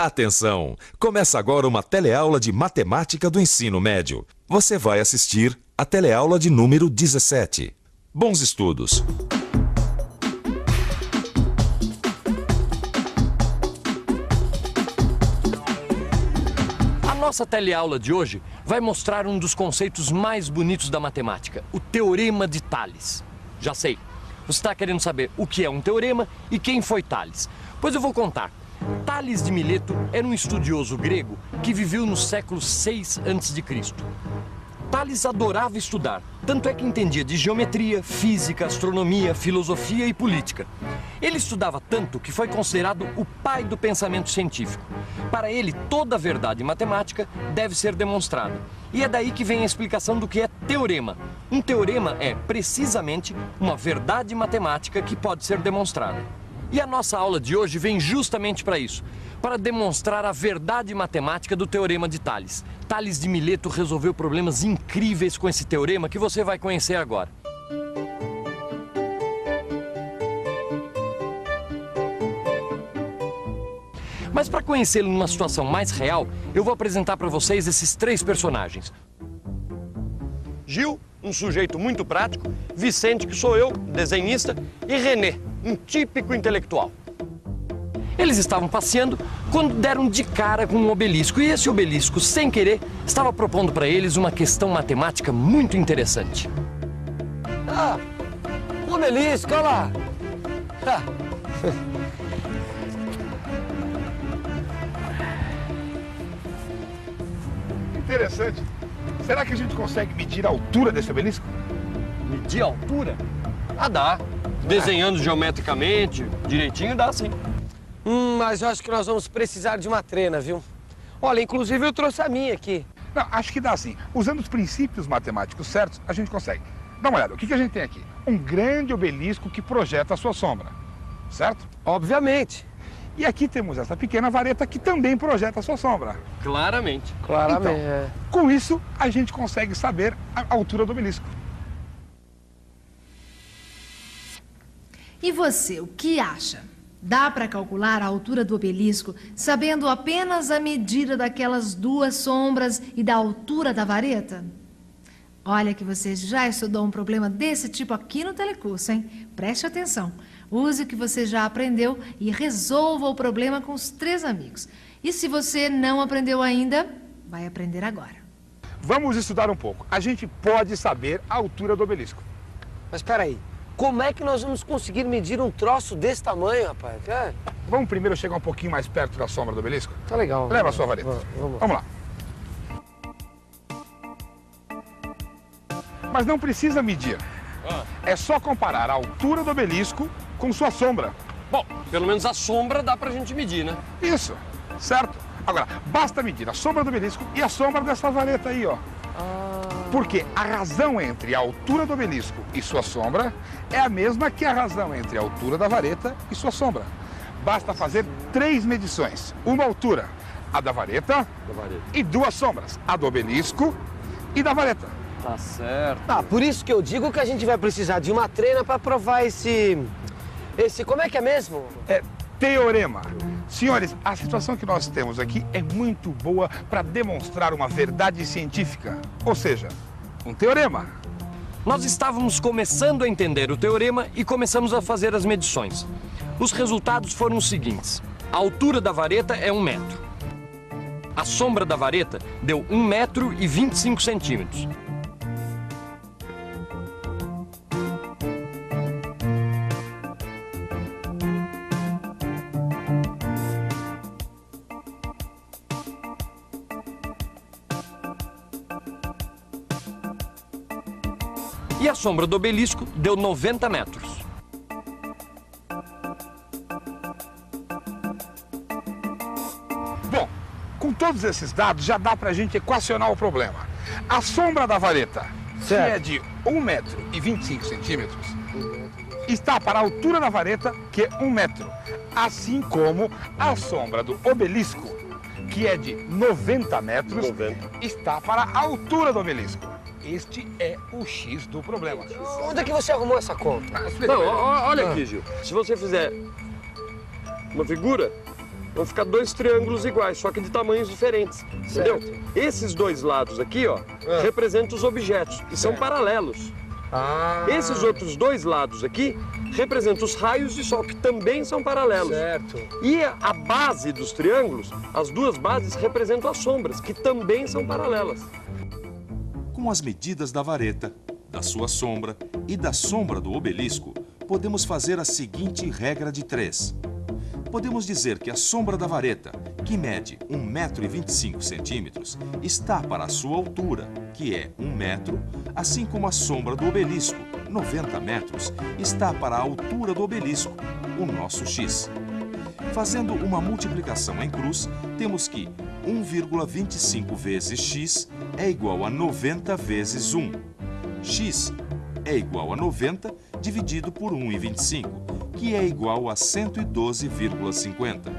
Atenção! Começa agora uma teleaula de matemática do ensino médio. Você vai assistir a teleaula de número 17. Bons estudos! A nossa teleaula de hoje vai mostrar um dos conceitos mais bonitos da matemática, o Teorema de Tales. Já sei, você está querendo saber o que é um teorema e quem foi Tales. Pois eu vou contar. Tales de Mileto era um estudioso grego que viveu no século 6 a.C. Tales adorava estudar, tanto é que entendia de geometria, física, astronomia, filosofia e política. Ele estudava tanto que foi considerado o pai do pensamento científico. Para ele, toda a verdade matemática deve ser demonstrada. E é daí que vem a explicação do que é teorema. Um teorema é, precisamente, uma verdade matemática que pode ser demonstrada. E a nossa aula de hoje vem justamente para isso, para demonstrar a verdade matemática do Teorema de Tales. Tales de Mileto resolveu problemas incríveis com esse teorema que você vai conhecer agora. Mas para conhecê-lo numa situação mais real, eu vou apresentar para vocês esses três personagens. Gil, um sujeito muito prático, Vicente, que sou eu, desenhista, e René, um típico intelectual. Eles estavam passeando quando deram de cara com um obelisco, e esse obelisco, sem querer, estava propondo para eles uma questão matemática muito interessante. Ah, um obelisco, olha lá. Ah. Interessante. Será que a gente consegue medir a altura desse obelisco? Medir a altura? Ah, dá. Desenhando geometricamente, direitinho, dá sim. Mas eu acho que nós vamos precisar de uma trena, viu? Olha, inclusive eu trouxe a minha aqui. Não, acho que dá sim. Usando os princípios matemáticos certos, a gente consegue. Dá uma olhada, o que a gente tem aqui? Um grande obelisco que projeta a sua sombra, certo? Obviamente. E aqui temos essa pequena vareta que também projeta a sua sombra. Claramente. Claramente. Então, com isso, a gente consegue saber a altura do obelisco. E você, o que acha? Dá para calcular a altura do obelisco sabendo apenas a medida daquelas duas sombras e da altura da vareta? Olha que você já estudou um problema desse tipo aqui no telecurso, hein? Preste atenção. Use o que você já aprendeu e resolva o problema com os três amigos. E se você não aprendeu ainda, vai aprender agora. Vamos estudar um pouco. A gente pode saber a altura do obelisco. Mas espera aí, como é que nós vamos conseguir medir um troço desse tamanho, rapaz? É. Vamos primeiro chegar um pouquinho mais perto da sombra do obelisco? Tá legal. Leva a sua vareta. Vamos lá. Mas não precisa medir. É só comparar a altura do obelisco com sua sombra. Bom, pelo menos a sombra dá pra gente medir, né? Isso, certo? Agora, basta medir a sombra do obelisco e a sombra dessa vareta aí, ó. Porque a razão entre a altura do obelisco e sua sombra é a mesma que a razão entre a altura da vareta e sua sombra. Basta fazer 3 medições. Uma altura, a da vareta, e 2 sombras, a do obelisco e da vareta. Tá certo. Ah, por isso que eu digo que a gente vai precisar de uma trena para provar esse... Como é que é mesmo? É teorema. Senhores, a situação que nós temos aqui é muito boa para demonstrar uma verdade científica. Ou seja, um teorema. Nós estávamos começando a entender o teorema e começamos a fazer as medições. Os resultados foram os seguintes. A altura da vareta é 1 metro. A sombra da vareta deu 1 metro e 25 centímetros. E a sombra do obelisco deu 90 metros. Bom, com todos esses dados já dá pra gente equacionar o problema. A sombra da vareta, que é de 1 metro e 25 centímetros, está para a altura da vareta, que é 1 metro. Assim como a sombra do obelisco, que é de 90 metros, está para a altura do obelisco. Este é o X do problema. Onde é que você arrumou essa conta? Não, olha aqui, Gil. Se você fizer uma figura, vão ficar dois triângulos iguais, só que de tamanhos diferentes, entendeu? Esses dois lados aqui, ó, representam os objetos, e são paralelos. Esses outros dois lados aqui representam os raios de sol, que também são paralelos. E a base dos triângulos, as duas bases representam as sombras, que também são paralelas. Com as medidas da vareta, da sua sombra e da sombra do obelisco, podemos fazer a seguinte regra de 3. Podemos dizer que a sombra da vareta, que mede 1,25 m, está para a sua altura, que é 1 metro, assim como a sombra do obelisco, 90 metros, está para a altura do obelisco, o nosso x. Fazendo uma multiplicação em cruz, temos que 1,25 vezes x é igual a 90 vezes 1. X é igual a 90 dividido por 1,25, que é igual a 112,50.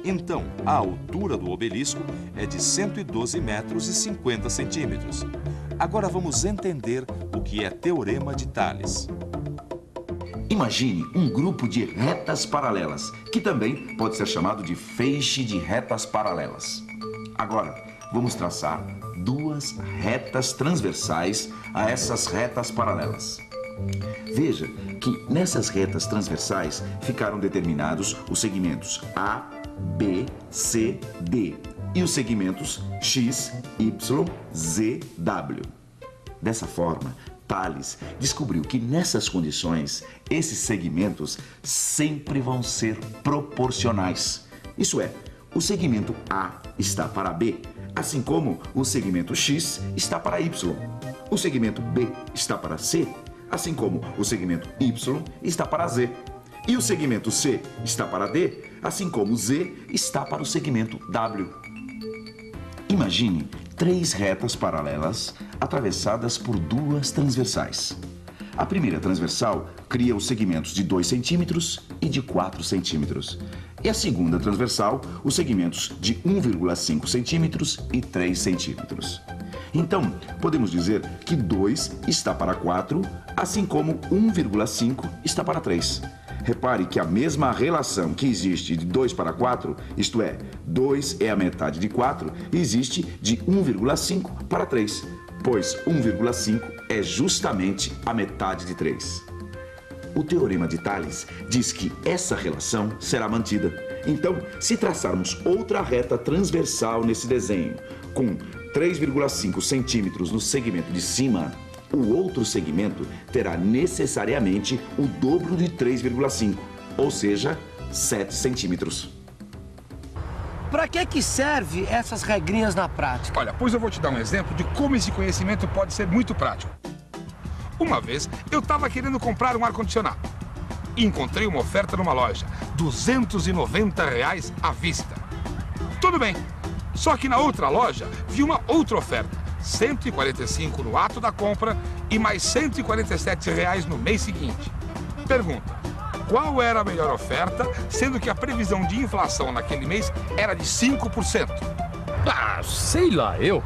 Então, a altura do obelisco é de 112 metros e 50 centímetros. Agora vamos entender o que é Teorema de Tales. Imagine um grupo de retas paralelas, que também pode ser chamado de feixe de retas paralelas. Agora, vamos traçar duas retas transversais a essas retas paralelas. Veja que nessas retas transversais ficaram determinados os segmentos A, B, C, D e os segmentos X, Y, Z, W. Dessa forma, Tales descobriu que nessas condições, esses segmentos sempre vão ser proporcionais. Isso é, o segmento A está para B, assim como o segmento X está para Y. O segmento B está para C, assim como o segmento Y está para Z. E o segmento C está para D, assim como o Z está para o segmento W. Imagine 3 retas paralelas atravessadas por duas transversais. A primeira transversal cria os segmentos de 2 centímetros e de 4 centímetros. E a segunda transversal, os segmentos de 1,5 centímetros e 3 centímetros. Então, podemos dizer que 2 está para 4, assim como 1,5 está para 3. Repare que a mesma relação que existe de 2 para 4, isto é, 2 é a metade de 4, existe de 1,5 para 3, pois 1,5 é justamente a metade de 3. O Teorema de Tales diz que essa relação será mantida. Então, se traçarmos outra reta transversal nesse desenho, com 3,5 centímetros no segmento de cima, o outro segmento terá necessariamente o dobro de 3,5, ou seja, 7 centímetros. Para que serve essas regrinhas na prática? Olha, pois eu vou te dar um exemplo de como esse conhecimento pode ser muito prático. Uma vez, eu estava querendo comprar um ar-condicionado e encontrei uma oferta numa loja, R$ 290 à vista. Tudo bem, só que na outra loja vi uma outra oferta, R$ 145 no ato da compra e mais R$ 147 no mês seguinte. Pergunta, qual era a melhor oferta, sendo que a previsão de inflação naquele mês era de 5%? Ah, sei lá, eu.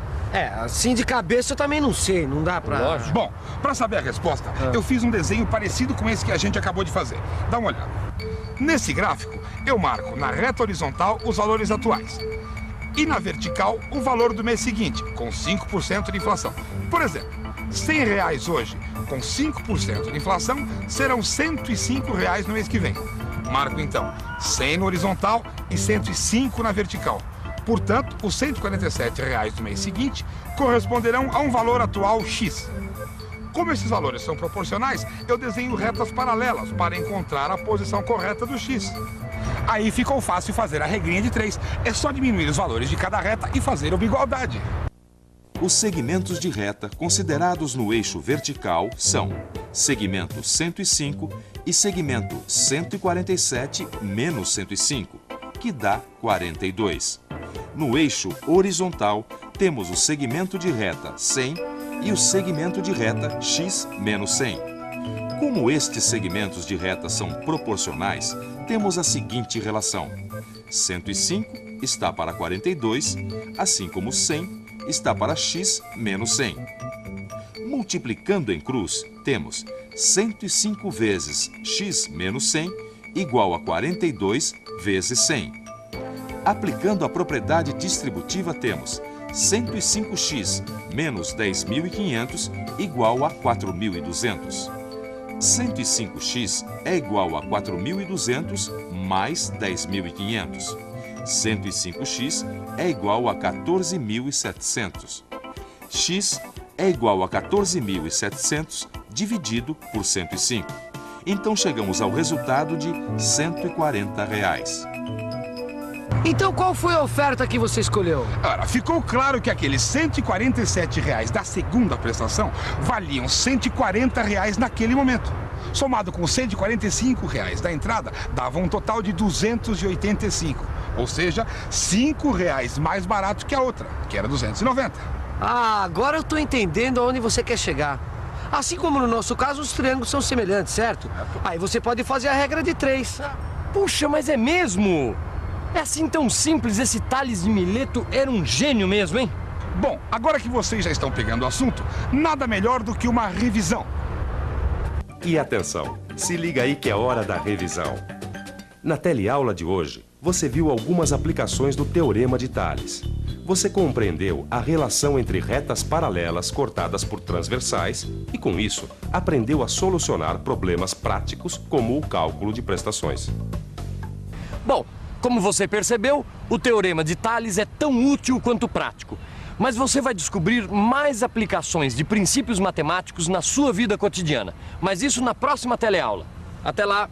Assim de cabeça eu também não sei, não dá pra... Lógico. Bom, para saber a resposta, eu fiz um desenho parecido com esse que a gente acabou de fazer. Dá uma olhada. Nesse gráfico, eu marco na reta horizontal os valores atuais e na vertical o valor do mês seguinte, com 5% de inflação. Por exemplo, R$100 hoje, com 5% de inflação, serão R$105 no mês que vem. Marco então 100 no horizontal e 105 na vertical. Portanto, os R$147 do mês seguinte corresponderão a um valor atual X. Como esses valores são proporcionais, eu desenho retas paralelas para encontrar a posição correta do X. Aí ficou fácil fazer a regrinha de 3. É só diminuir os valores de cada reta e fazer uma igualdade. Os segmentos de reta considerados no eixo vertical são segmento 105 e segmento 147 menos 105, que dá 42. No eixo horizontal, temos o segmento de reta 100 e o segmento de reta x menos 100. Como estes segmentos de reta são proporcionais, temos a seguinte relação. 105 está para 42, assim como 100 está para x menos 100. Multiplicando em cruz, temos 105 vezes x menos 100 igual a 42 vezes 100. Aplicando a propriedade distributiva, temos 105x menos 10.500 igual a 4.200. 105x é igual a 4.200 mais 10.500. 105x é igual a 14.700. X é igual a 14.700 dividido por 105. Então chegamos ao resultado de R$ 140. Então qual foi a oferta que você escolheu? Ora, ficou claro que aqueles R$ 147 da segunda prestação valiam R$ 140 naquele momento. Somado com os R$ 145 da entrada, dava um total de 285. Ou seja, R$ 5 mais barato que a outra, que era 290. Ah, agora eu tô entendendo aonde você quer chegar. Assim como no nosso caso, os triângulos são semelhantes, certo? Aí você pode fazer a regra de 3. Puxa, mas é mesmo? É assim tão simples, esse Tales de Mileto era um gênio mesmo, hein? Bom, agora que vocês já estão pegando o assunto, nada melhor do que uma revisão. E atenção, se liga aí que é hora da revisão. Na teleaula de hoje, você viu algumas aplicações do Teorema de Tales. Você compreendeu a relação entre retas paralelas cortadas por transversais e, com isso, aprendeu a solucionar problemas práticos como o cálculo de prestações. Bom, como você percebeu, o Teorema de Tales é tão útil quanto prático. Mas você vai descobrir mais aplicações de princípios matemáticos na sua vida cotidiana. Mas isso na próxima teleaula. Até lá!